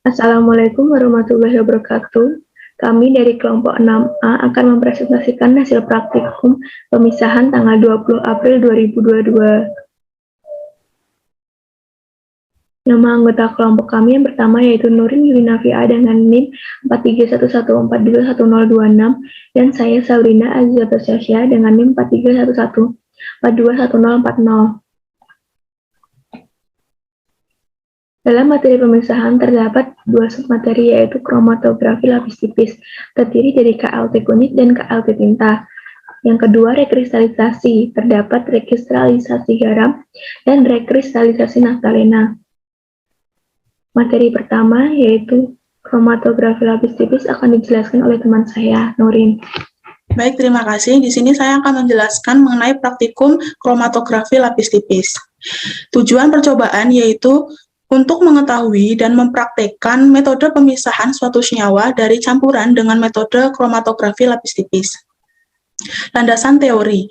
Assalamualaikum warahmatullahi wabarakatuh. Kami dari kelompok 6A akan mempresentasikan hasil praktikum pemisahan tanggal 20 April 2022. Nama anggota kelompok kami yang pertama yaitu Nurin Yulinafi'a dengan NIM 4311421026 dan saya Sabrina Azizatusya dengan NIM 4311421040. Dalam materi pemisahan terdapat dua submateri yaitu kromatografi lapis tipis, terdiri dari KLT kunyit dan KLT tinta. Yang kedua rekristalisasi, terdapat rekristalisasi garam dan rekristalisasi naftalena. Materi pertama yaitu kromatografi lapis tipis akan dijelaskan oleh teman saya, Nurin. Baik, terima kasih. Di sini saya akan menjelaskan mengenai praktikum kromatografi lapis tipis. Tujuan percobaan yaitu untuk mengetahui dan mempraktekkan metode pemisahan suatu senyawa dari campuran dengan metode kromatografi lapis tipis. Landasan teori.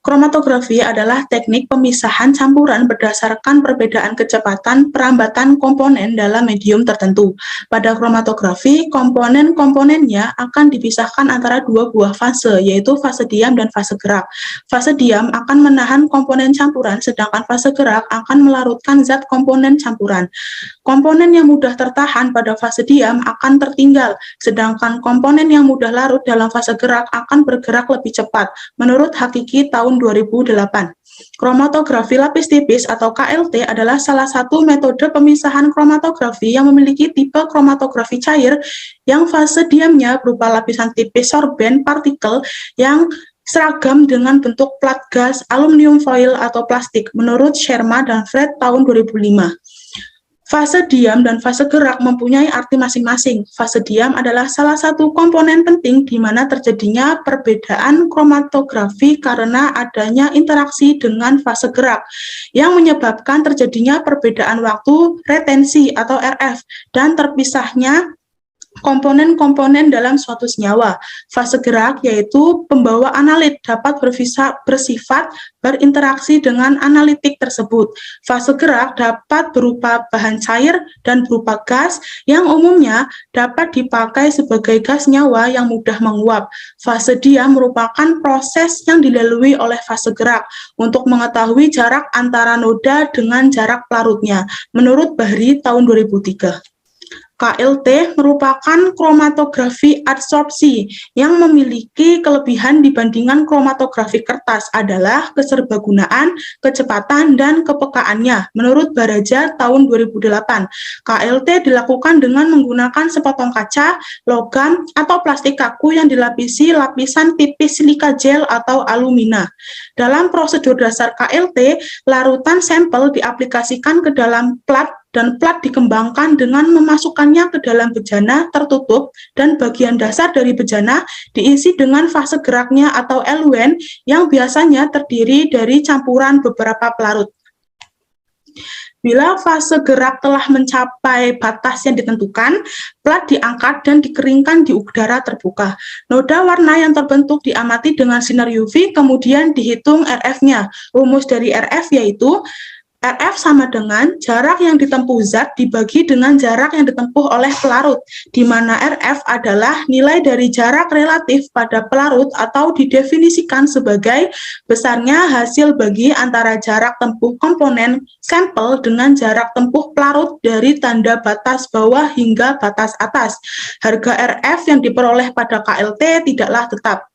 Kromatografi adalah teknik pemisahan campuran berdasarkan perbedaan kecepatan perambatan komponen dalam medium tertentu. Pada kromatografi, komponen-komponennya akan dipisahkan antara dua buah fase, yaitu fase diam dan fase gerak. Fase diam akan menahan komponen campuran, sedangkan fase gerak akan melarutkan zat komponen campuran. Komponen yang mudah tertahan pada fase diam akan tertinggal, sedangkan komponen yang mudah larut dalam fase gerak akan bergerak lebih cepat, menurut Hakiki tahun 2008. Kromatografi lapis tipis atau KLT adalah salah satu metode pemisahan kromatografi yang memiliki tipe kromatografi cair yang fase diamnya berupa lapisan tipis sorben partikel yang seragam dengan bentuk plat gas, aluminium foil atau plastik, menurut Sherma dan Fred tahun 2005. Fase diam dan fase gerak mempunyai arti masing-masing. Fase diam adalah salah satu komponen penting di mana terjadinya perbedaan kromatografi karena adanya interaksi dengan fase gerak yang menyebabkan terjadinya perbedaan waktu retensi atau RF dan terpisahnya komponen-komponen dalam suatu senyawa. Fase gerak yaitu pembawa analit dapat bersifat berinteraksi dengan analitik tersebut. Fase gerak dapat berupa bahan cair dan berupa gas yang umumnya dapat dipakai sebagai gas senyawa yang mudah menguap. Fase diam merupakan proses yang dilalui oleh fase gerak untuk mengetahui jarak antara noda dengan jarak pelarutnya, menurut Bahri tahun 2003. KLT merupakan kromatografi adsorpsi yang memiliki kelebihan dibandingkan kromatografi kertas adalah keserbagunaan, kecepatan, dan kepekaannya. Menurut Baraja tahun 2008, KLT dilakukan dengan menggunakan sepotong kaca, logam, atau plastik kaku yang dilapisi lapisan tipis silika gel atau alumina. Dalam prosedur dasar KLT, larutan sampel diaplikasikan ke dalam plat dan plat dikembangkan dengan memasukkannya ke dalam bejana tertutup dan bagian dasar dari bejana diisi dengan fase geraknya atau eluen yang biasanya terdiri dari campuran beberapa pelarut. Bila fase gerak telah mencapai batas yang ditentukan, plat diangkat dan dikeringkan di udara terbuka. Noda warna yang terbentuk diamati dengan sinar UV, kemudian dihitung RF-nya. Rumus dari RF yaitu RF sama dengan jarak yang ditempuh zat dibagi dengan jarak yang ditempuh oleh pelarut, di mana RF adalah nilai dari jarak relatif pada pelarut atau didefinisikan sebagai besarnya hasil bagi antara jarak tempuh komponen sampel dengan jarak tempuh pelarut dari tanda batas bawah hingga batas atas. Harga RF yang diperoleh pada KLT tidaklah tetap.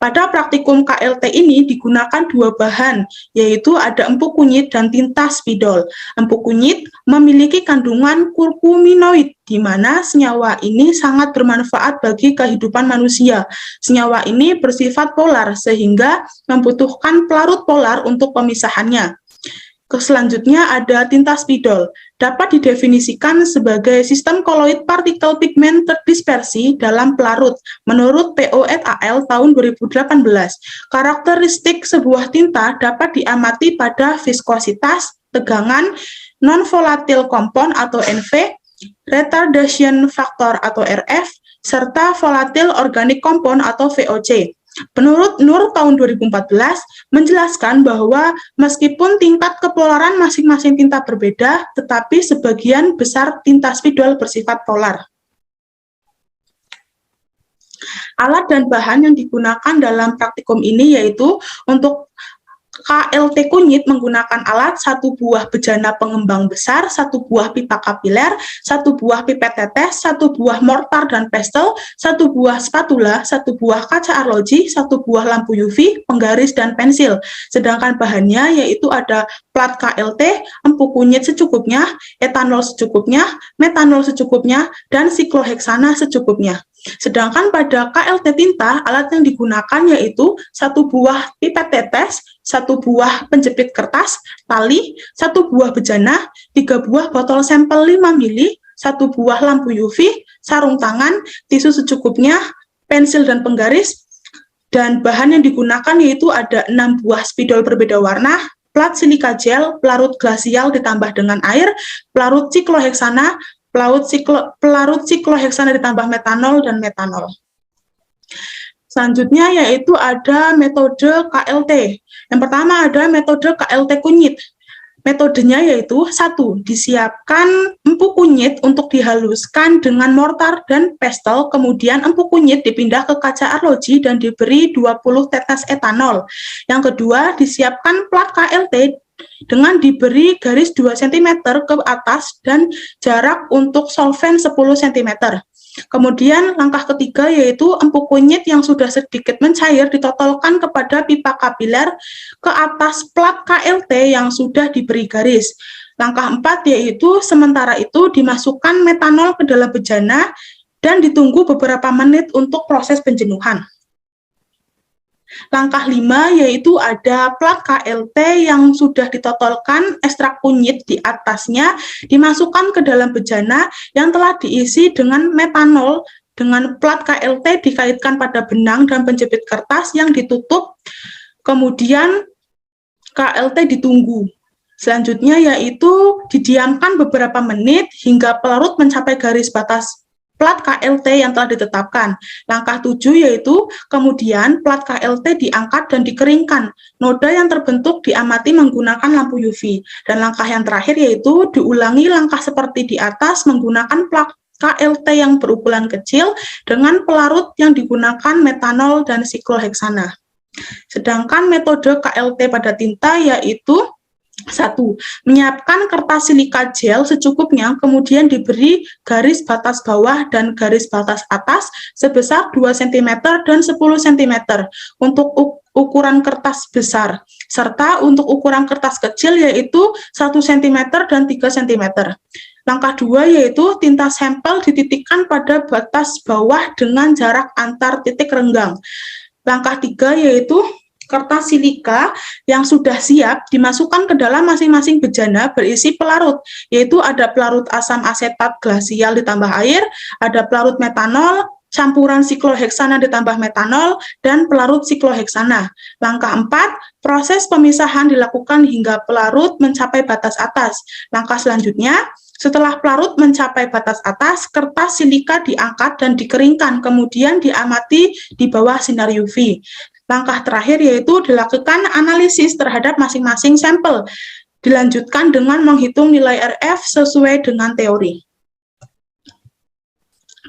Pada praktikum KLT ini digunakan dua bahan, yaitu ada empuk kunyit dan tinta spidol. Empuk kunyit memiliki kandungan kurkuminoid, di mana senyawa ini sangat bermanfaat bagi kehidupan manusia. Senyawa ini bersifat polar, sehingga membutuhkan pelarut polar untuk pemisahannya. Selanjutnya ada tinta spidol, dapat didefinisikan sebagai sistem koloid partikel pigmen terdispersi dalam pelarut, menurut PO et al. Tahun 2018. Karakteristik sebuah tinta dapat diamati pada viskositas, tegangan, non-volatil kompon atau NV, retardation factor atau RF, serta volatil organic compound atau VOC. Menurut Nur tahun 2014 menjelaskan bahwa meskipun tingkat kepolaran masing-masing tinta berbeda, tetapi sebagian besar tinta spidol bersifat polar. Alat dan bahan yang digunakan dalam praktikum ini yaitu untuk KLT kunyit menggunakan alat 1 buah bejana pengembang besar, 1 buah pipa kapiler, 1 buah pipet tetes, 1 buah mortar dan pestel, 1 buah spatula, 1 buah kaca arloji, 1 buah lampu UV, penggaris dan pensil. Sedangkan bahannya yaitu ada plat KLT, empuk kunyit secukupnya, etanol secukupnya, metanol secukupnya, dan sikloheksana secukupnya. Sedangkan pada KLT tinta, alat yang digunakan yaitu 1 buah pipet tetes, 1 buah penjepit kertas, tali, 1 buah bejana, 3 buah botol sampel 5 ml, 1 buah lampu UV, sarung tangan, tisu secukupnya, pensil dan penggaris, dan bahan yang digunakan yaitu ada 6 buah spidol berbeda warna, plat silika gel, pelarut glasial ditambah dengan air, pelarut sikloheksana, pelarut sikloheksana ditambah metanol dan metanol. Selanjutnya yaitu ada metode KLT. Yang pertama ada metode KLT kunyit. Metodenya yaitu 1. Disiapkan empuk kunyit untuk dihaluskan dengan mortar dan pestel, kemudian empuk kunyit dipindah ke kaca arloji dan diberi 20 tetes etanol. Yang kedua, disiapkan plat KLT dengan diberi garis 2 cm ke atas dan jarak untuk solvent 10 cm. Kemudian langkah ketiga yaitu empuk kunyit yang sudah sedikit mencair ditotolkan kepada pipa kapiler ke atas plat KLT yang sudah diberi garis. Langkah 4 yaitu sementara itu dimasukkan metanol ke dalam bejana dan ditunggu beberapa menit untuk proses penjenuhan. Langkah 5 yaitu ada plat KLT yang sudah ditotolkan ekstrak kunyit di atasnya, dimasukkan ke dalam bejana yang telah diisi dengan metanol dengan plat KLT dikaitkan pada benang dan penjepit kertas yang ditutup, kemudian KLT ditunggu. Selanjutnya yaitu didiamkan beberapa menit hingga pelarut mencapai garis batas plat KLT yang telah ditetapkan. Langkah 7 yaitu kemudian plat KLT diangkat dan dikeringkan. Noda yang terbentuk diamati menggunakan lampu UV. Dan langkah yang terakhir yaitu diulangi langkah seperti di atas menggunakan plat KLT yang berukuran kecil dengan pelarut yang digunakan metanol dan sikloheksana. Sedangkan metode KLT pada tinta yaitu 1. Menyiapkan kertas silika gel secukupnya, kemudian diberi garis batas bawah dan garis batas atas sebesar 2 cm dan 10 cm untuk ukuran kertas besar, serta untuk ukuran kertas kecil yaitu 1 cm dan 3 cm. Langkah 2 yaitu tinta sampel dititikkan pada batas bawah dengan jarak antar titik renggang. Langkah 3 yaitu kertas silika yang sudah siap dimasukkan ke dalam masing-masing bejana berisi pelarut, yaitu ada pelarut asam asetat glasial ditambah air, ada pelarut metanol, campuran sikloheksana ditambah metanol, dan pelarut sikloheksana. Langkah 4, proses pemisahan dilakukan hingga pelarut mencapai batas atas. Langkah selanjutnya, setelah pelarut mencapai batas atas, kertas silika diangkat dan dikeringkan, kemudian diamati di bawah sinar UV. Langkah terakhir yaitu dilakukan analisis terhadap masing-masing sampel. Dilanjutkan dengan menghitung nilai RF sesuai dengan teori.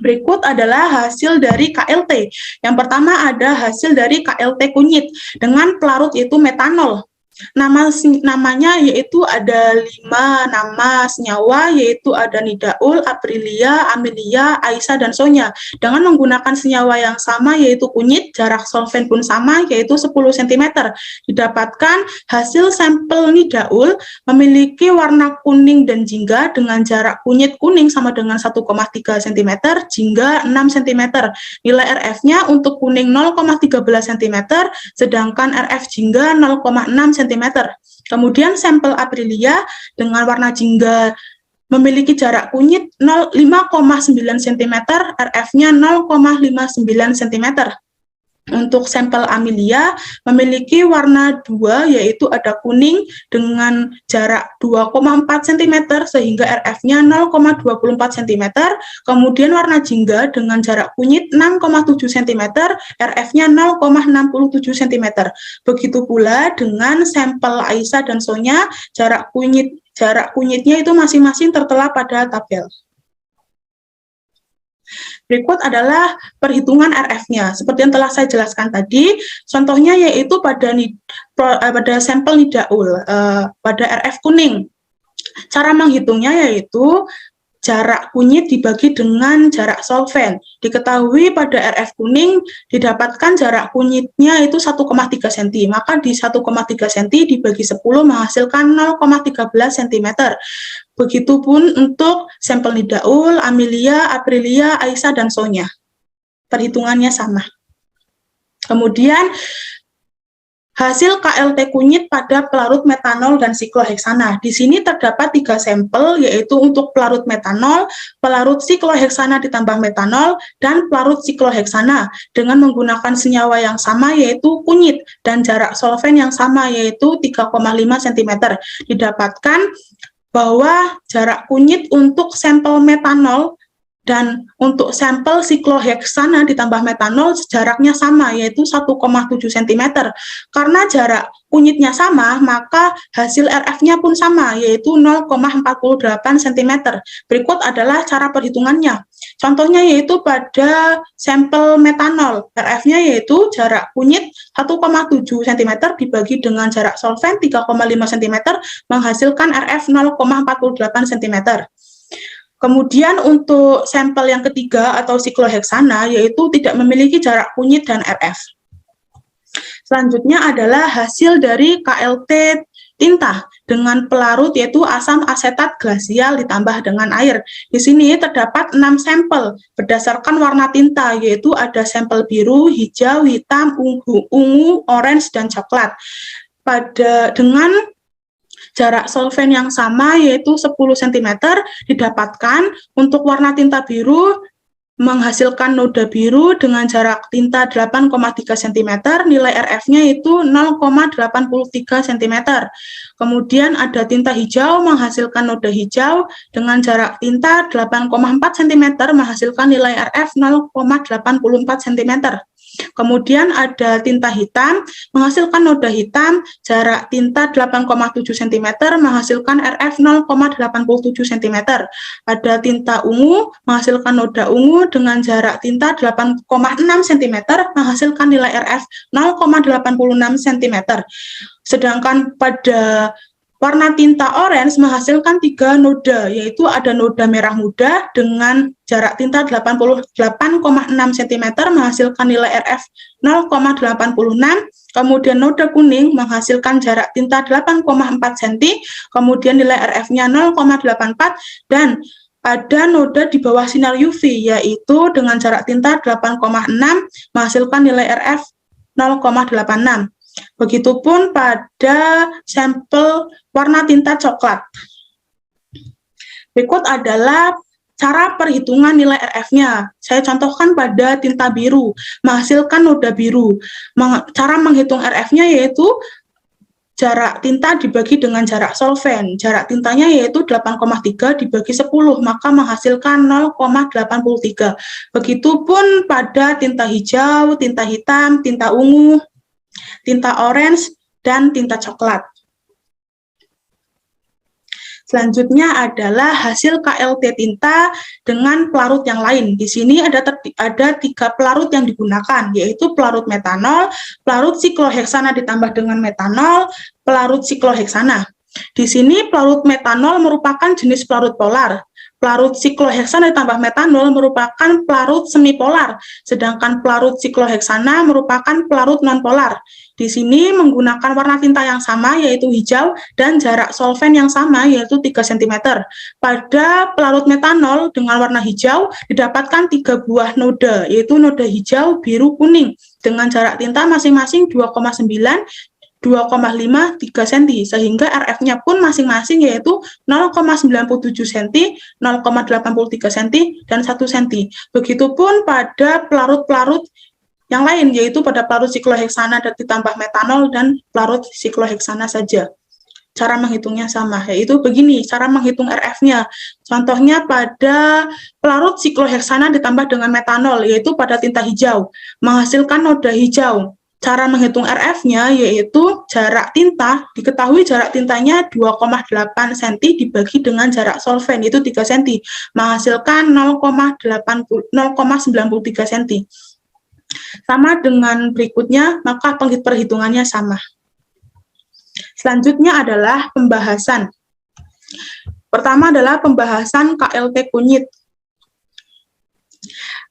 Berikut adalah hasil dari KLT. Yang pertama ada hasil dari KLT kunyit dengan pelarut yaitu metanol. Namanya yaitu ada 5 nama senyawa, yaitu ada Nidaul, Aprilia, Amelia, Aisyah, dan Sonya. Dengan menggunakan senyawa yang sama yaitu kunyit, jarak solvent pun sama yaitu 10 cm. Didapatkan hasil sampel Nidaul memiliki warna kuning dan jingga dengan jarak kunyit kuning sama dengan 1,3 cm, jingga 6 cm. Nilai RF-nya untuk kuning 0,13 cm, sedangkan RF jingga 0,6 cm. Kemudian sampel Aprilia dengan warna jingga memiliki jarak kunyit 5,9 cm, RF-nya 0,59 cm. Untuk sampel Amelia memiliki warna 2, yaitu ada kuning dengan jarak 2,4 cm sehingga RF-nya 0,24 cm. Kemudian warna jingga dengan jarak kunyit 6,7 cm, RF-nya 0,67 cm. Begitu pula dengan sampel Aisyah dan Sonya, jarak kunyitnya itu masing-masing tertera pada tabel. Berikut adalah perhitungan RF-nya. Seperti yang telah saya jelaskan tadi, contohnya yaitu pada sampel Nidaul, pada RF kuning. Cara menghitungnya yaitu jarak kunyit dibagi dengan jarak solven. Diketahui pada RF kuning didapatkan jarak kunyitnya itu 1,3 cm, maka di 1,3 cm dibagi 10 menghasilkan 0,13 cm. Begitupun untuk sampel Nidaul, Amelia, Aprilia, Aisyah, dan Sonya. Perhitungannya sama. Kemudian hasil KLT kunyit pada pelarut metanol dan sikloheksana. Di sini terdapat 3 sampel, yaitu untuk pelarut metanol, pelarut sikloheksana ditambah metanol, dan pelarut sikloheksana dengan menggunakan senyawa yang sama, yaitu kunyit, dan jarak solven yang sama, yaitu 3,5 cm. Didapatkan bahwa jarak kunyit untuk sampel metanol dan untuk sampel sikloheksana ditambah metanol jaraknya sama, yaitu 1,7 cm. Karena jarak kunyitnya sama, maka hasil RF-nya pun sama, yaitu 0,48 cm. Berikut adalah cara perhitungannya. Contohnya yaitu pada sampel metanol, RF-nya yaitu jarak kunyit 1,7 cm dibagi dengan jarak solven 3,5 cm menghasilkan RF 0,48 cm. Kemudian untuk sampel yang ketiga atau sikloheksana yaitu tidak memiliki jarak kunyit dan RF. Selanjutnya adalah hasil dari KLT tinta dengan pelarut yaitu asam asetat glasial ditambah dengan air. Di sini terdapat 6 sampel berdasarkan warna tinta, yaitu ada sampel biru, hijau, hitam, ungu, orange, dan coklat. Dengan jarak solven yang sama yaitu 10 cm didapatkan untuk warna tinta biru menghasilkan noda biru dengan jarak tinta 8,3 cm, nilai RF-nya itu 0,83 cm. Kemudian ada tinta hijau menghasilkan noda hijau dengan jarak tinta 8,4 cm menghasilkan nilai RF 0,84 cm. Kemudian ada tinta hitam menghasilkan noda hitam, jarak tinta 8,7 cm menghasilkan RF 0,87 cm. Ada tinta ungu menghasilkan noda ungu dengan jarak tinta 8,6 cm menghasilkan nilai RF 0,86 cm. Sedangkan pada warna tinta orange menghasilkan 3 noda, yaitu ada noda merah muda dengan jarak tinta 88,6 cm menghasilkan nilai RF 0,86, kemudian noda kuning menghasilkan jarak tinta 8,4 cm, kemudian nilai RF-nya 0,84, dan ada noda di bawah sinar UV, yaitu dengan jarak tinta 8,6 menghasilkan nilai RF 0,86. Begitupun pada sampel warna tinta coklat. Berikut adalah cara perhitungan nilai RF-nya. Saya contohkan pada tinta biru, menghasilkan noda biru. Cara menghitung RF-nya yaitu jarak tinta dibagi dengan jarak solven. Jarak tintanya yaitu 8,3 dibagi 10, maka menghasilkan 0,83. Begitupun pada tinta hijau, tinta hitam, tinta ungu, tinta orange, dan tinta coklat. Selanjutnya adalah hasil KLT tinta dengan pelarut yang lain. Di sini ada 3 pelarut yang digunakan, yaitu pelarut metanol, pelarut sikloheksana ditambah dengan metanol, pelarut sikloheksana. Di sini pelarut metanol merupakan jenis pelarut polar. Pelarut sikloheksana ditambah metanol merupakan pelarut semipolar, sedangkan pelarut sikloheksana merupakan pelarut nonpolar. Di sini menggunakan warna tinta yang sama yaitu hijau dan jarak solven yang sama yaitu 3 cm. Pada pelarut metanol dengan warna hijau didapatkan 3 buah noda yaitu noda hijau, biru, kuning dengan jarak tinta masing-masing 2,9, 2,5, 3 cm, sehingga RF-nya pun masing-masing yaitu 0,97 cm, 0,83 cm, dan 1 cm. Begitupun pada pelarut-pelarut yang lain, yaitu pada pelarut sikloheksana dan ditambah metanol dan pelarut sikloheksana saja. Cara menghitungnya sama, yaitu begini cara menghitung RF-nya. Contohnya pada pelarut sikloheksana ditambah dengan metanol, yaitu pada tinta hijau, menghasilkan noda hijau. Cara menghitung RF-nya yaitu jarak tinta, diketahui jarak tintanya 2,8 cm dibagi dengan jarak solvent, itu 3 cm, menghasilkan 0,93 cm. Sama dengan berikutnya, maka perhitungannya sama. Selanjutnya adalah pembahasan. Pertama adalah pembahasan KLT kunyit.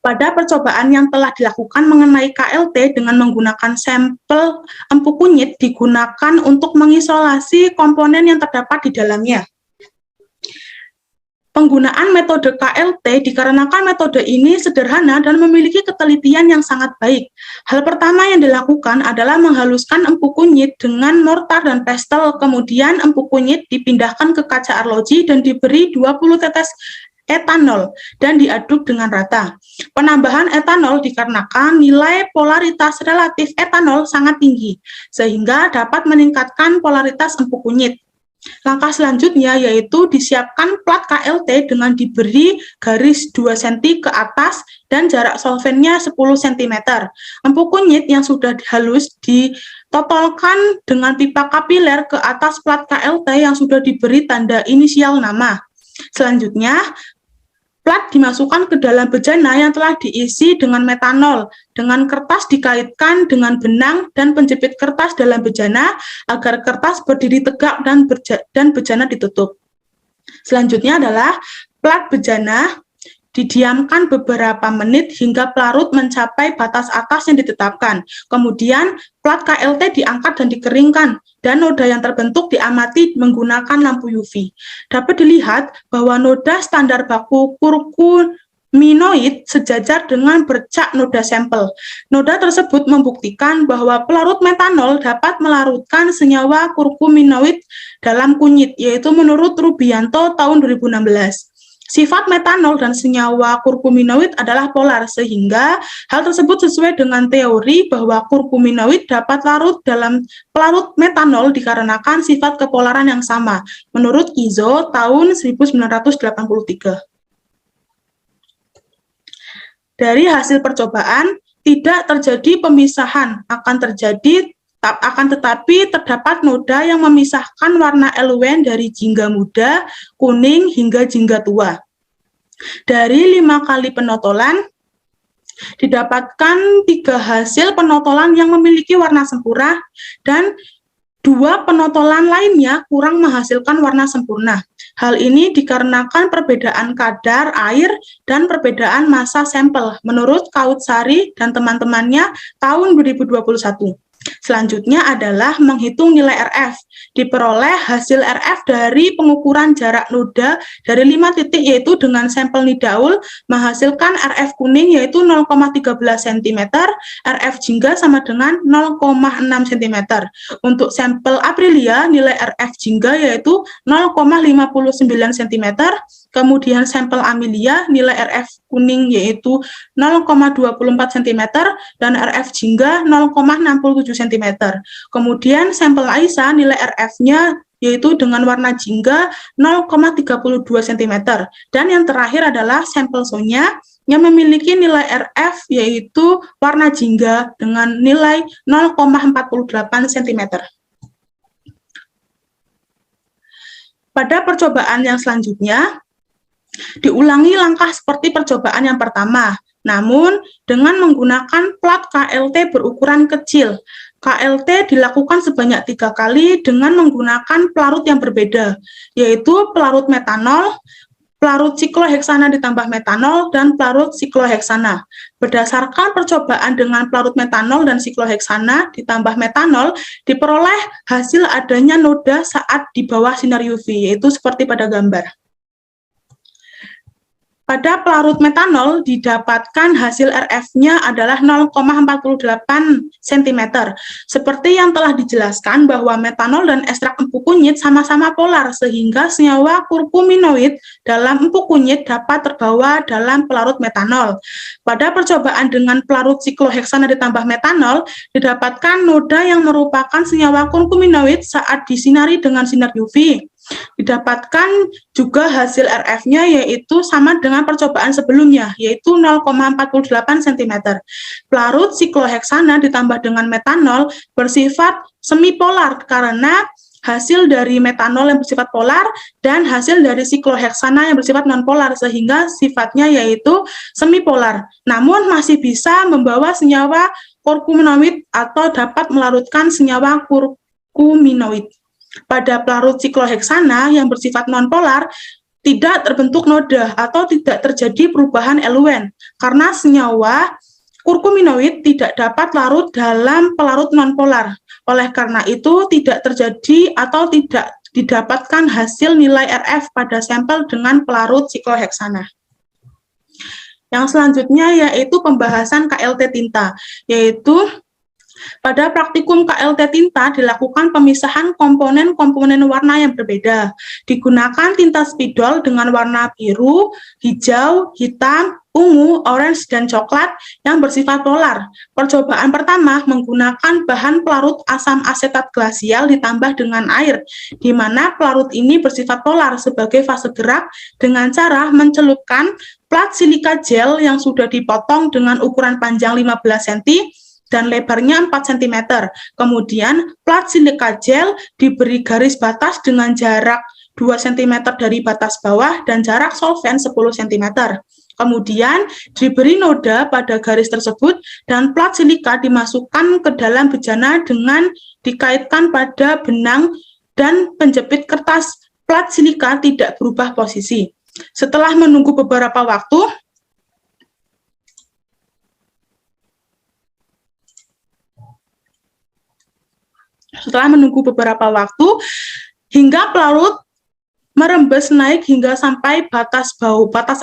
Pada percobaan yang telah dilakukan mengenai KLT dengan menggunakan sampel empu kunyit digunakan untuk mengisolasi komponen yang terdapat di dalamnya. Penggunaan metode KLT dikarenakan metode ini sederhana dan memiliki ketelitian yang sangat baik. Hal pertama yang dilakukan adalah menghaluskan empu kunyit dengan mortar dan pestel, kemudian empu kunyit dipindahkan ke kaca arloji dan diberi 20 tetes etanol dan diaduk dengan rata. Penambahan etanol dikarenakan nilai polaritas relatif etanol sangat tinggi, sehingga dapat meningkatkan polaritas empu kunyit. Langkah selanjutnya yaitu disiapkan plat KLT dengan diberi garis 2 cm ke atas dan jarak solvennya 10 cm. Empu kunyit yang sudah halus ditotolkan dengan pipa kapiler ke atas plat KLT yang sudah diberi tanda inisial nama. Selanjutnya, plat dimasukkan ke dalam bejana yang telah diisi dengan metanol. Dengan kertas dikaitkan dengan benang dan penjepit kertas dalam bejana agar kertas berdiri tegak dan bejana ditutup. Selanjutnya adalah plat bejana didiamkan beberapa menit hingga pelarut mencapai batas atas yang ditetapkan. Kemudian plat KLT diangkat dan dikeringkan, dan noda yang terbentuk diamati menggunakan lampu UV. Dapat dilihat bahwa noda standar baku kurkuminoid sejajar dengan bercak noda sampel. Noda tersebut membuktikan bahwa pelarut metanol dapat melarutkan senyawa kurkuminoid dalam kunyit, yaitu menurut Rubianto tahun 2016. Sifat metanol dan senyawa kurkuminoid adalah polar, sehingga hal tersebut sesuai dengan teori bahwa kurkuminoid dapat larut dalam pelarut metanol dikarenakan sifat kepolaran yang sama, menurut Izzo tahun 1983. Dari hasil percobaan, tidak terjadi pemisahan, akan tetapi terdapat noda yang memisahkan warna eluen dari jingga muda, kuning, hingga jingga tua. Dari 5 kali penotolan, didapatkan 3 hasil penotolan yang memiliki warna sempurna, dan 2 penotolan lainnya kurang menghasilkan warna sempurna. Hal ini dikarenakan perbedaan kadar air dan perbedaan massa sampel, menurut Kautsari dan teman-temannya tahun 2021. Selanjutnya adalah menghitung nilai RF. Diperoleh hasil RF dari pengukuran jarak noda dari 5 titik, yaitu dengan sampel nidaul menghasilkan RF kuning yaitu 0,13 cm, RF jingga sama dengan 0,6 cm. Untuk sampel Aprilia, nilai RF jingga yaitu 0,59 cm, kemudian sampel Amelia, nilai RF kuning yaitu 0,24 cm, dan RF jingga 0,67 cm. Kemudian sampel Aisyah, nilai RF-nya yaitu dengan warna jingga 0,32 cm. Dan yang terakhir adalah sampel Sonya yang memiliki nilai RF yaitu warna jingga dengan nilai 0,48 cm. Pada percobaan yang selanjutnya, diulangi langkah seperti percobaan yang pertama, namun dengan menggunakan plat KLT berukuran kecil. KLT dilakukan sebanyak 3 kali dengan menggunakan pelarut yang berbeda, yaitu pelarut metanol, pelarut sikloheksana ditambah metanol, dan pelarut sikloheksana. Berdasarkan percobaan dengan pelarut metanol dan sikloheksana ditambah metanol, diperoleh hasil adanya noda saat di bawah sinar UV, yaitu seperti pada gambar. Pada pelarut metanol didapatkan hasil RF-nya adalah 0,48 cm. Seperti yang telah dijelaskan bahwa metanol dan ekstrak empu kunyit sama-sama polar sehingga senyawa kurkuminoid dalam empu kunyit dapat terbawa dalam pelarut metanol. Pada percobaan dengan pelarut sikloheksana ditambah metanol didapatkan noda yang merupakan senyawa kurkuminoid saat disinari dengan sinar UV. Didapatkan juga hasil RF-nya yaitu sama dengan percobaan sebelumnya, yaitu 0,48 cm. Pelarut sikloheksana ditambah dengan metanol bersifat semipolar karena hasil dari metanol yang bersifat polar dan hasil dari sikloheksana yang bersifat nonpolar, sehingga sifatnya yaitu semipolar. Namun masih bisa membawa senyawa kurkuminoid atau dapat melarutkan senyawa kurkuminoid. Pada pelarut sikloheksana yang bersifat nonpolar, tidak terbentuk noda atau tidak terjadi perubahan eluen karena senyawa kurkuminoid tidak dapat larut dalam pelarut nonpolar. Oleh karena itu, tidak terjadi atau tidak didapatkan hasil nilai RF pada sampel dengan pelarut sikloheksana. Yang selanjutnya yaitu pembahasan KLT tinta, yaitu pada praktikum KLT tinta dilakukan pemisahan komponen-komponen warna yang berbeda. Digunakan tinta spidol dengan warna biru, hijau, hitam, ungu, orange, dan coklat yang bersifat polar. Percobaan pertama menggunakan bahan pelarut asam asetat glasial ditambah dengan air, di mana pelarut ini bersifat polar sebagai fase gerak dengan cara mencelupkan plat silika gel yang sudah dipotong dengan ukuran panjang 15 cm dan lebarnya 4 cm. Kemudian plat silika gel diberi garis batas dengan jarak 2 cm dari batas bawah dan jarak solvent 10 cm. Kemudian diberi noda pada garis tersebut dan plat silika dimasukkan ke dalam bejana dengan dikaitkan pada benang dan penjepit kertas plat silika tidak berubah posisi. Setelah menunggu beberapa waktu, hingga pelarut merembes naik hingga sampai batas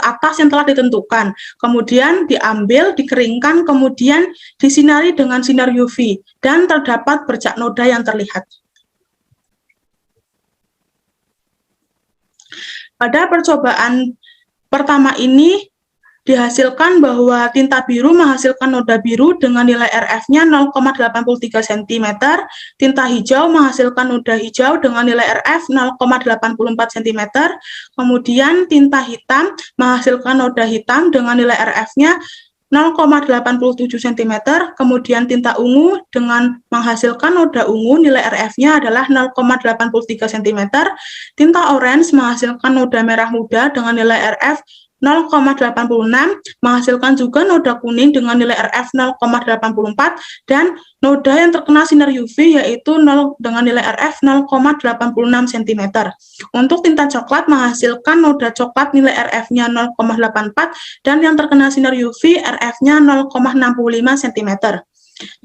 atas yang telah ditentukan. Kemudian diambil, dikeringkan, kemudian disinari dengan sinar UV dan terdapat bercak noda yang terlihat. Pada percobaan pertama ini dihasilkan bahwa tinta biru menghasilkan noda biru dengan nilai RF-nya 0,83 cm, tinta hijau menghasilkan noda hijau dengan nilai RF 0,84 cm, kemudian tinta hitam menghasilkan noda hitam dengan nilai RF-nya 0,87 cm, kemudian tinta ungu dengan menghasilkan noda ungu nilai RF-nya adalah 0,83 cm, tinta orange menghasilkan noda merah muda dengan nilai RF 0,86, menghasilkan juga noda kuning dengan nilai RF 0,84 dan noda yang terkena sinar UV yaitu 0 dengan nilai RF 0,86 cm. Untuk tinta coklat menghasilkan noda coklat nilai RF-nya 0,84 dan yang terkena sinar UV RF-nya 0,65 cm.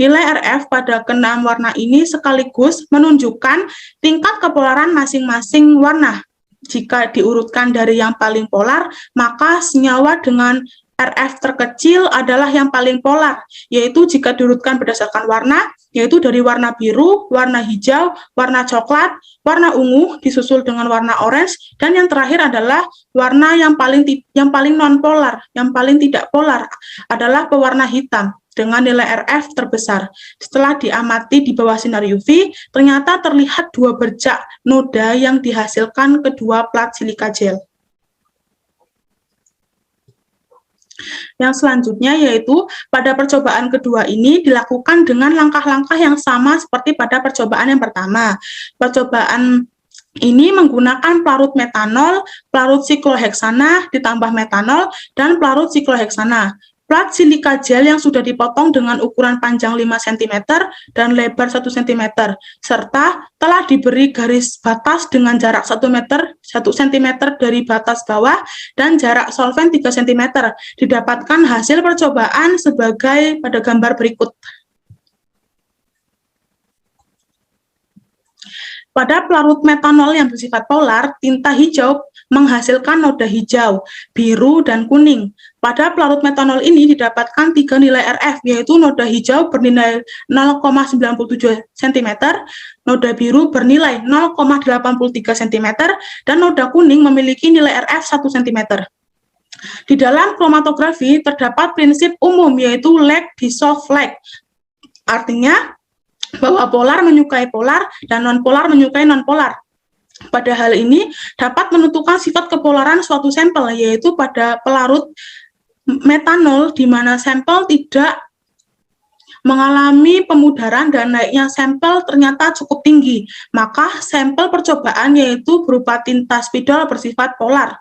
Nilai RF pada keenam warna ini sekaligus menunjukkan tingkat kepolaran masing-masing warna. Jika diurutkan dari yang paling polar, maka senyawa dengan RF terkecil adalah yang paling polar, yaitu jika diurutkan berdasarkan warna, yaitu dari warna biru, warna hijau, warna coklat, warna ungu, disusul dengan warna orange, dan yang terakhir adalah warna yang paling non-polar, yang paling tidak polar, adalah pewarna hitam dengan nilai RF terbesar. Setelah diamati di bawah sinar UV, ternyata terlihat dua bercak noda yang dihasilkan kedua plat silika gel. Yang selanjutnya yaitu pada percobaan kedua ini dilakukan dengan langkah-langkah yang sama seperti pada percobaan yang pertama. Percobaan ini menggunakan pelarut metanol, pelarut sikloheksana ditambah metanol, dan pelarut sikloheksana. Plat silika gel yang sudah dipotong dengan ukuran panjang 5 cm dan lebar 1 cm, serta telah diberi garis batas dengan jarak 1 cm dari batas bawah dan jarak solvent 3 cm. Didapatkan hasil percobaan sebagai pada gambar berikut. Pada pelarut metanol yang bersifat polar, tinta hijau menghasilkan noda hijau, biru, dan kuning. Pada pelarut metanol ini didapatkan 3 nilai RF, yaitu noda hijau bernilai 0,97 cm, noda biru bernilai 0,83 cm, dan noda kuning memiliki nilai RF 1 cm. Di dalam kromatografi terdapat prinsip umum, yaitu lag dissolve lag. Artinya, bahwa polar menyukai polar dan non-polar menyukai non-polar. Pada hal ini dapat menentukan sifat kepolaran suatu sampel, yaitu pada pelarut metanol di mana sampel tidak mengalami pemudaran dan naiknya sampel ternyata cukup tinggi, maka sampel percobaan yaitu berupa tinta spidol bersifat polar.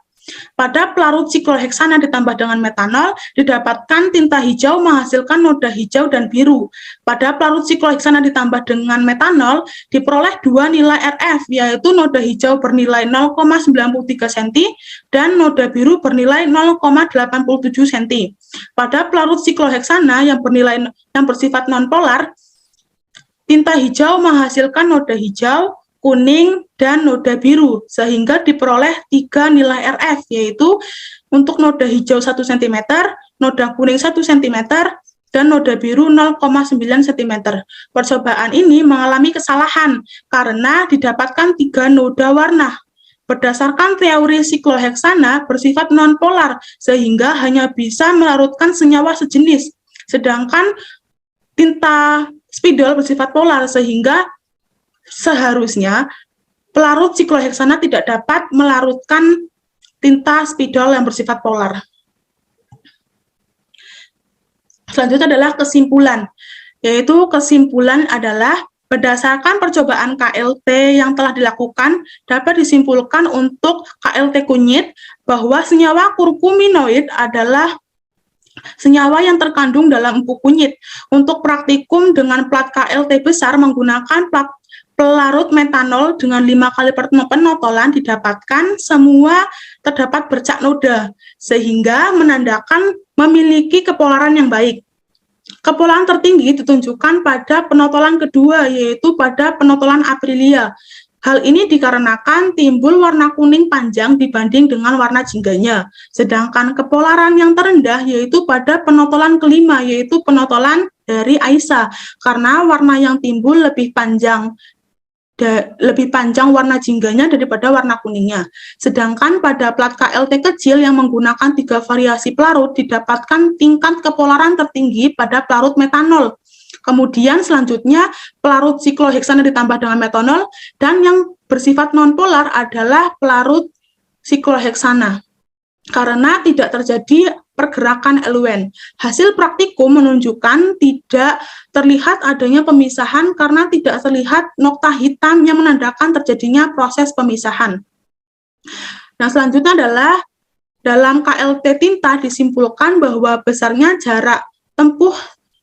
Pada pelarut sikloheksana ditambah dengan metanol, didapatkan tinta hijau menghasilkan noda hijau dan biru. Pada pelarut sikloheksana ditambah dengan metanol, diperoleh 2 nilai RF, yaitu noda hijau bernilai 0,93 cm dan noda biru bernilai 0,87 cm. Pada pelarut sikloheksana yang bersifat nonpolar, tinta hijau menghasilkan noda hijau, kuning, dan noda biru, sehingga diperoleh 3 nilai RF, yaitu untuk noda hijau 1 cm, noda kuning 1 cm, dan noda biru 0,9 cm. Percobaan ini mengalami kesalahan karena didapatkan 3 noda warna. Berdasarkan teori sikloheksana bersifat nonpolar, sehingga hanya bisa melarutkan senyawa sejenis, sedangkan tinta spidol bersifat polar, sehingga seharusnya pelarut sikloheksana tidak dapat melarutkan tinta spidol yang bersifat polar. Selanjutnya adalah kesimpulan, yaitu kesimpulan adalah berdasarkan percobaan KLT yang telah dilakukan, dapat disimpulkan untuk KLT kunyit bahwa senyawa kurkuminoid adalah senyawa yang terkandung dalam empuk kunyit. Untuk praktikum dengan plat KLT besar menggunakan plat pelarut metanol dengan 5 kali penotolan didapatkan semua terdapat bercak noda, sehingga menandakan memiliki kepolaran yang baik. Kepolaran tertinggi ditunjukkan pada penotolan kedua, yaitu pada penotolan Aprilia. Hal ini dikarenakan timbul warna kuning panjang dibanding dengan warna jingganya. Sedangkan kepolaran yang terendah yaitu pada penotolan kelima, yaitu penotolan dari Aisyah, karena warna yang timbul lebih panjang warna jingganya daripada warna kuningnya. Sedangkan pada plat KLT kecil yang menggunakan 3 variasi pelarut didapatkan tingkat kepolaran tertinggi pada pelarut metanol. Kemudian selanjutnya pelarut sikloheksana ditambah dengan metanol, dan yang bersifat nonpolar adalah pelarut sikloheksana karena tidak terjadi pergerakan eluen. Hasil praktikum menunjukkan tidak terlihat adanya pemisahan karena tidak terlihat nokta hitam yang menandakan terjadinya proses pemisahan. Nah, selanjutnya adalah dalam KLT tinta disimpulkan bahwa besarnya jarak tempuh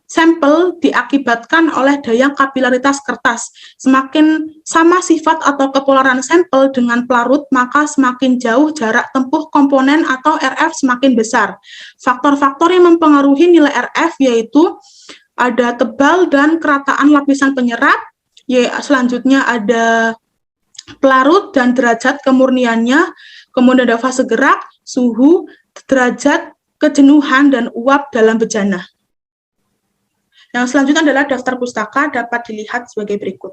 sampel diakibatkan oleh daya kapilaritas kertas. Semakin sama sifat atau kepolaran sampel dengan pelarut, maka semakin jauh jarak tempuh komponen atau RF semakin besar. Faktor-faktor yang mempengaruhi nilai RF yaitu ada tebal dan kerataan lapisan penyerap, selanjutnya ada pelarut dan derajat kemurniannya, kemudian ada fase gerak, suhu, derajat kejenuhan, dan uap dalam bejana. Yang selanjutnya adalah daftar pustaka, dapat dilihat sebagai berikut.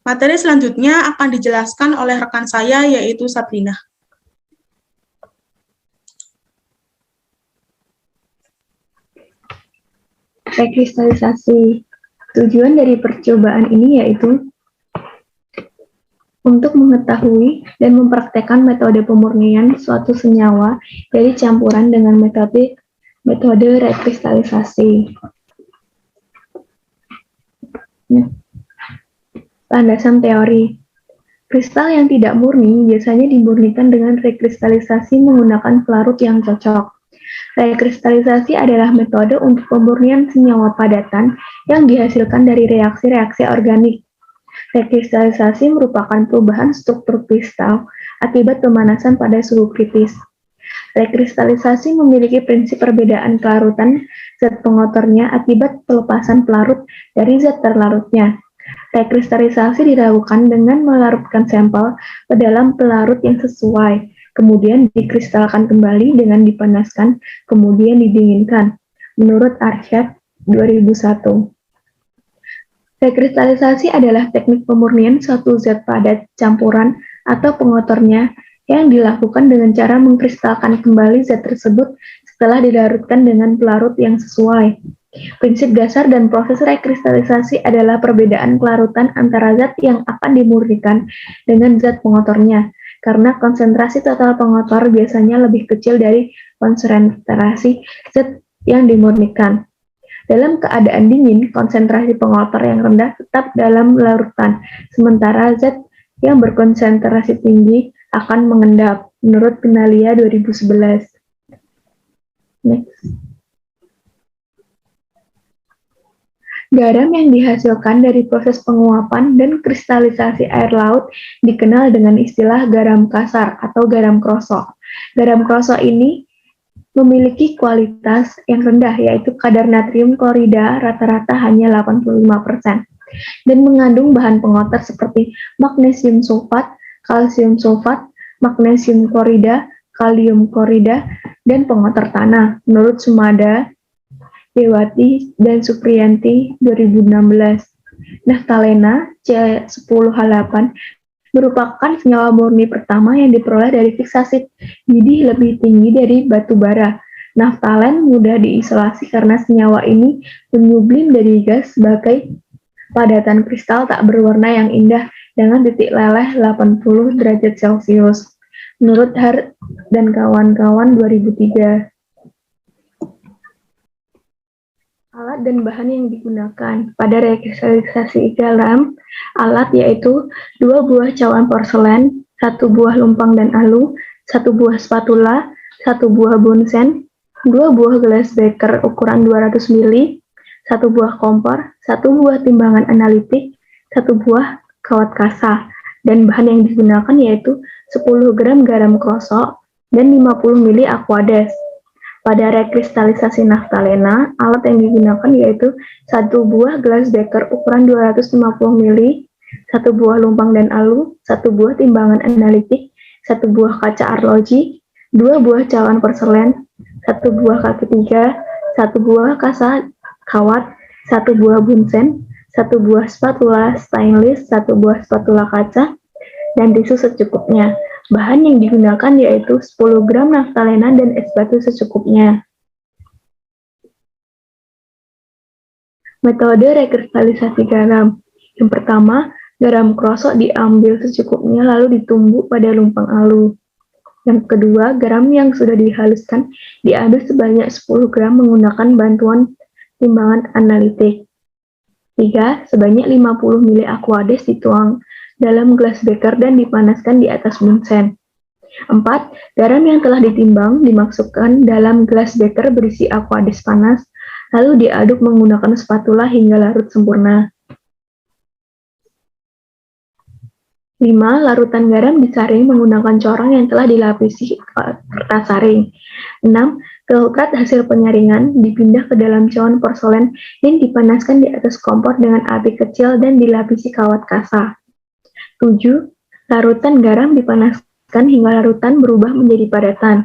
Materi selanjutnya akan dijelaskan oleh rekan saya, yaitu Sabrina. Rekristalisasi. Tujuan dari percobaan ini yaitu untuk mengetahui dan mempraktekkan metode pemurnian suatu senyawa dari campuran dengan metode rekristalisasi. Landasan teori. Kristal yang tidak murni biasanya dimurnikan dengan rekristalisasi menggunakan pelarut yang cocok. Rekristalisasi adalah metode untuk pemurnian senyawa padatan yang dihasilkan dari reaksi-reaksi organik. Rekristalisasi merupakan perubahan struktur kristal akibat pemanasan pada suhu kritis. Rekristalisasi memiliki prinsip perbedaan kelarutan zat pengotornya akibat pelepasan pelarut dari zat terlarutnya. Rekristalisasi dilakukan dengan melarutkan sampel ke dalam pelarut yang sesuai, kemudian dikristalkan kembali dengan dipanaskan, kemudian didinginkan. Menurut Arshad 2001. Rekristalisasi adalah teknik pemurnian suatu zat padat campuran atau pengotornya yang dilakukan dengan cara mengkristalkan kembali zat tersebut setelah dilarutkan dengan pelarut yang sesuai. Prinsip dasar dan proses rekristalisasi adalah perbedaan pelarutan antara zat yang akan dimurnikan dengan zat pengotornya, karena konsentrasi total pengotor biasanya lebih kecil dari konsentrasi zat yang dimurnikan. Dalam keadaan dingin, konsentrasi pengotor yang rendah tetap dalam larutan, sementara zat yang berkonsentrasi tinggi akan mengendap, menurut Pinalia 2011. Next. Garam yang dihasilkan dari proses penguapan dan kristalisasi air laut dikenal dengan istilah garam kasar atau garam krosok. Garam krosok ini memiliki kualitas yang rendah, yaitu kadar natrium klorida rata-rata hanya 85%, dan mengandung bahan pengotor seperti magnesium sulfat, kalsium sulfat, magnesium klorida, kalium klorida, dan pengotor tanah, menurut Sumada, Dewati, dan Supriyanti 2016. Naftalena C10H8 merupakan senyawa murni pertama yang diperoleh dari fiksasi didih lebih tinggi dari batu bara. Naftalen mudah diisolasi karena senyawa ini menyublim dari gas sebagai padatan kristal tak berwarna yang indah dengan titik leleh 80 derajat Celcius. Menurut Hart dan kawan-kawan 2003. Alat dan bahan yang digunakan pada rekristalisasi garam alat yaitu 2 buah cawan porselen, 1 buah lumpang dan alu, 1 buah spatula, 1 buah bunsen, 2 buah gelas beker ukuran 200 ml, 1 buah kompor, 1 buah timbangan analitik, 1 buah kawat kasa, dan bahan yang digunakan yaitu 10 gram garam krosok dan 50 ml aquades. Pada rekristalisasi naftalena, alat yang digunakan yaitu 1 buah gelas beker ukuran 250 ml, 1 buah lumpang dan alu, 1 buah timbangan analitik, 1 buah kaca arloji, 2 buah cawan porselen, 1 buah kaki 3, 1 buah kasa kawat, 1 buah bunsen, 1 buah spatula stainless, 1 buah spatula kaca, dan tisu secukupnya. Bahan yang digunakan yaitu 10 gram naftalena dan es batu secukupnya. Metode rekristalisasi garam. Yang pertama, garam krosok diambil secukupnya lalu ditumbuk pada lumpang alu. Yang kedua, garam yang sudah dihaluskan diambil sebanyak 10 gram menggunakan bantuan timbangan analitik. 3. Sebanyak 50 ml aquades dituang dalam gelas beker dan dipanaskan di atas bunsen. 4. Garam yang telah ditimbang dimasukkan dalam gelas beker berisi aquades panas, lalu diaduk menggunakan spatula hingga larut sempurna. 5. Larutan garam disaring menggunakan corong yang telah dilapisi kertas saring. 6. Filtrat hasil penyaringan dipindah ke dalam cawan porselen dan dipanaskan di atas kompor dengan api kecil dan dilapisi kawat kasa. 7. Larutan garam dipanaskan hingga larutan berubah menjadi padatan.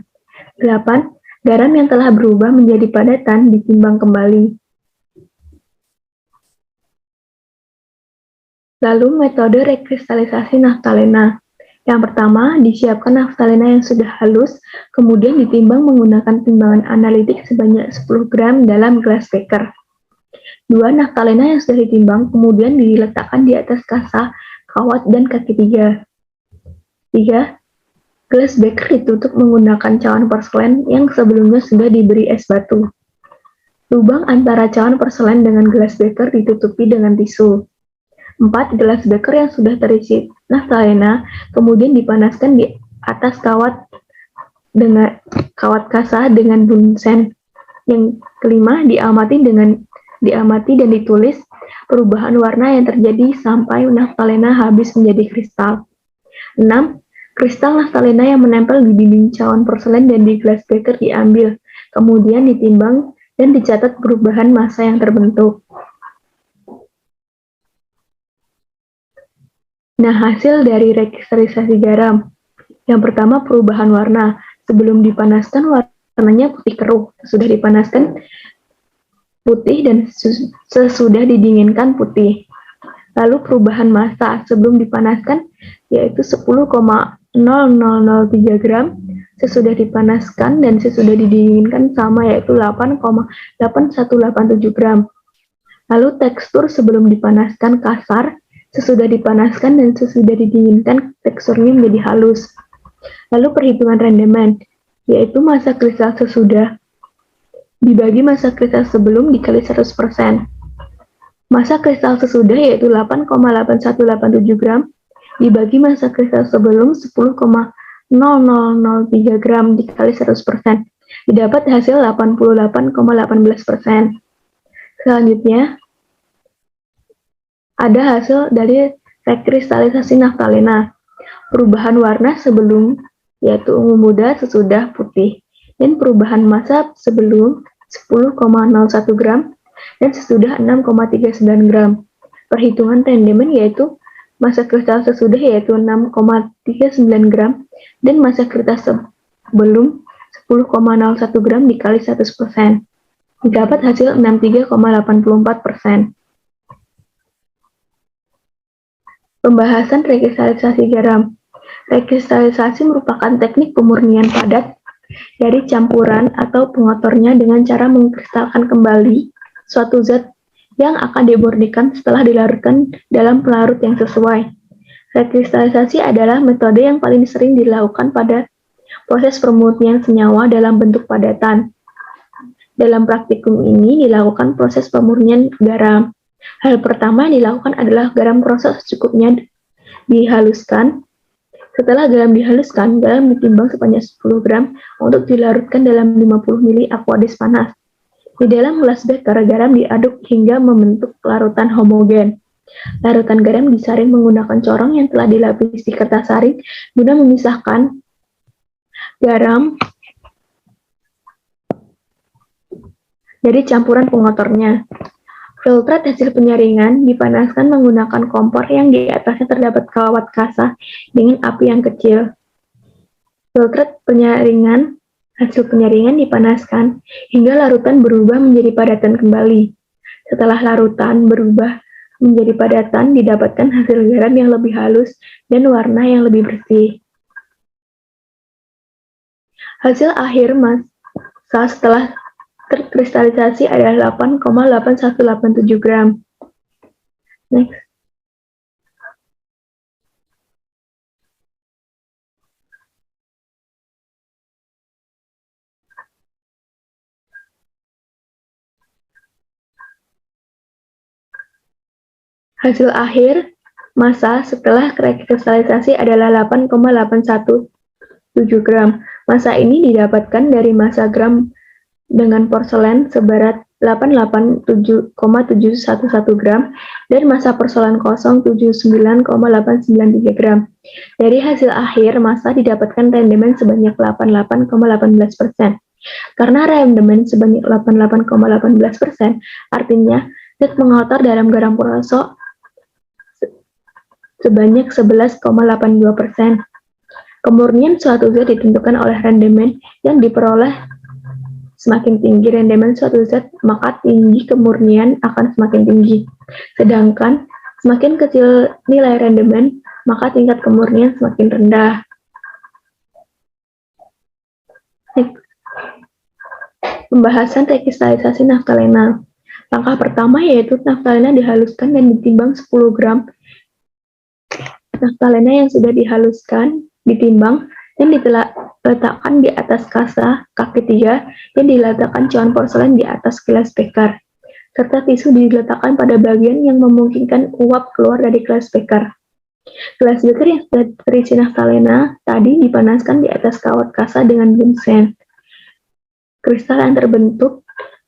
8. Garam yang telah berubah menjadi padatan ditimbang kembali. Lalu metode rekristalisasi naftalena. Yang pertama, disiapkan naftalena yang sudah halus, kemudian ditimbang menggunakan timbangan analitik sebanyak 10 gram dalam gelas beker. 2. Naftalena yang sudah ditimbang kemudian diletakkan di atas kasa, kawat, dan kaki 3. 3. Gelas beker ditutup menggunakan cawan porselen yang sebelumnya sudah diberi es batu. Lubang antara cawan porselen dengan gelas beker ditutupi dengan tisu. 4. Gelas beker yang sudah terisi naftalena kemudian dipanaskan di atas kawat kasa dengan bunsen. Yang kelima, diamati dan ditulis perubahan warna yang terjadi sampai naftalena habis menjadi kristal. 6. Kristal naftalena yang menempel di dinding cawan porselen dan di gelas beker diambil, kemudian ditimbang dan dicatat perubahan massa yang terbentuk. Nah, hasil dari rekristalisi garam. Yang pertama, perubahan warna. Sebelum dipanaskan, warnanya putih keruh. Sudah dipanaskan, putih, dan sesudah didinginkan, putih. Lalu perubahan massa sebelum dipanaskan, yaitu 10,0003 gram, sesudah dipanaskan dan sesudah didinginkan sama, yaitu 8,8187 gram. Lalu tekstur sebelum dipanaskan kasar, sesudah dipanaskan dan sesudah didinginkan teksturnya menjadi halus. Lalu perhitungan rendemen, yaitu massa kristal sesudah dibagi massa kristal sebelum dikali 100%. Massa kristal sesudah yaitu 8,8187 gram dibagi massa kristal sebelum 10,0003 gram dikali 100%. Didapat hasil 88,18%. Selanjutnya, ada hasil dari rekristalisasi naftalena. Perubahan warna sebelum yaitu ungu muda, sesudah putih. Dan perubahan massa sebelum 10,01 gram dan sesudah 6,39 gram. Perhitungan rendemen yaitu massa kristal sesudah yaitu 6,39 gram dan massa kristal sebelum 10,01 gram dikali 100%. Didapat hasil 63,84%. Pembahasan rekristalisasi garam. Rekristalisasi merupakan teknik pemurnian padat dari campuran atau pengotornya dengan cara mengkristalkan kembali suatu zat yang akan dimurnikan setelah dilarutkan dalam pelarut yang sesuai. Rekristalisasi adalah metode yang paling sering dilakukan pada proses pemurnian senyawa dalam bentuk padatan. Dalam praktikum ini dilakukan proses pemurnian garam. Hal pertama yang dilakukan adalah garam proses secukupnya dihaluskan. Setelah garam dihaluskan, garam ditimbang sebanyak 10 gram untuk dilarutkan dalam 50 ml aqueous panas. Di dalam gelas beker, garam diaduk hingga membentuk larutan homogen. Larutan garam disaring menggunakan corong yang telah dilapisi kertas saring guna memisahkan garam dari campuran pengotornya. Filtrat hasil penyaringan dipanaskan menggunakan kompor yang di atasnya terdapat kawat kaca dengan api yang kecil. Filtrat penyaringan hasil penyaringan dipanaskan hingga larutan berubah menjadi padatan kembali. Setelah larutan berubah menjadi padatan, didapatkan hasil garam yang lebih halus dan warna yang lebih bersih. Hasil akhir massa setelah terkristalisasi adalah 8,8187 gram. Next. Hasil akhir massa setelah rekristalisasi adalah 8,817 gram. Massa ini didapatkan dari massa gram dengan porselen seberat 88,711 gram dan massa porselen kosong 79,893 gram. Dari hasil akhir, massa didapatkan rendemen sebanyak 88,18%. Karena rendemen sebanyak 88,18%, artinya zat pengotor dalam garam proso sebanyak 11,82%. Kemurnian suatu zat ditentukan oleh rendemen yang diperoleh. Semakin tinggi rendemen suatu zat, maka tinggi kemurnian akan semakin tinggi. Sedangkan semakin kecil nilai rendemen, maka tingkat kemurnian semakin rendah. Pembahasan rekristalisasi naftalena. Langkah pertama yaitu naftalena dihaluskan dan ditimbang 10 gram. Naftalena yang sudah dihaluskan ditimbang dan diletakkan di atas kaca kaki 3 dan diletakkan cawan porselen di atas gelas beker, serta tisu diletakkan pada bagian yang memungkinkan uap keluar dari gelas beker. Gelas beker yang sudah terisi naftalena tadi dipanaskan di atas kawat kaca dengan bunsen. Kristal yang terbentuk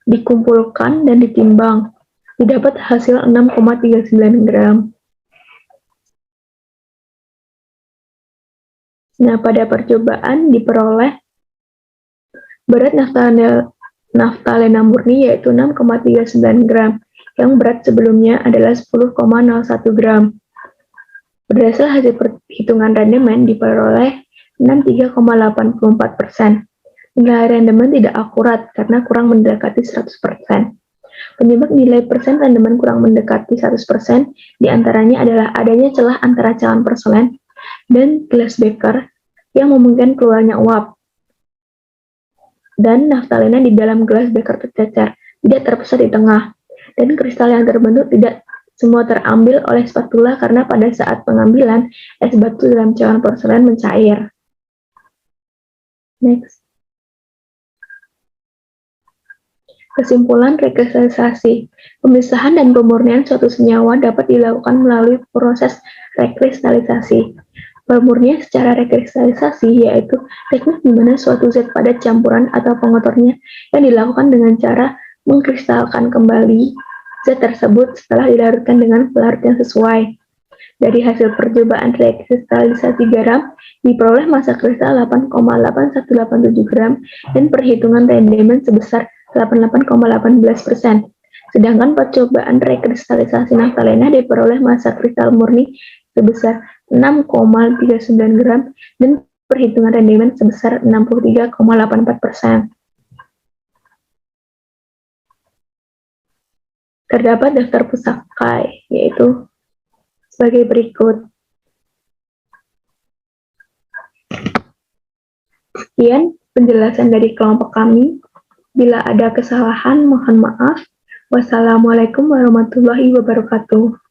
dikumpulkan dan ditimbang. Didapat hasil 6,39 gram. Nah, pada percobaan diperoleh berat naftalena murni yaitu 6,39 gram, yang berat sebelumnya adalah 10,01 gram. Berdasar hasil perhitungan rendemen diperoleh 63,84%. Nilai rendemen tidak akurat karena kurang mendekati 100%. Penyebab nilai persen rendemen kurang mendekati 100% diantaranya adalah adanya celah antara calon porselin dan gelas beker yang memungkinkan keluarnya uap, dan naftalena di dalam gelas beker tercecer, tidak terpusat di tengah, dan kristal yang terbentuk tidak semua terambil oleh spatula karena pada saat pengambilan, es batu dalam cawan porselen mencair. Next. Kesimpulan rekristalisasi. Pemisahan dan pemurnian suatu senyawa dapat dilakukan melalui proses rekristalisasi. Pemurnian secara rekristalisasi yaitu teknik di mana suatu zat padat campuran atau pengotornya yang dilakukan dengan cara mengkristalkan kembali zat tersebut setelah dilarutkan dengan pelarut yang sesuai. Dari hasil percobaan rekristalisasi garam, diperoleh massa kristal 8,8187 gram dan perhitungan rendemen sebesar 88,18%. Sedangkan percobaan rekristalisasi naftalena diperoleh massa kristal murni sebesar 6,39 gram dan perhitungan rendemen sebesar 63,84%. Terdapat daftar pusaka, yaitu sebagai berikut. Sekian penjelasan dari kelompok kami. Bila ada kesalahan, mohon maaf. Wassalamualaikum warahmatullahi wabarakatuh.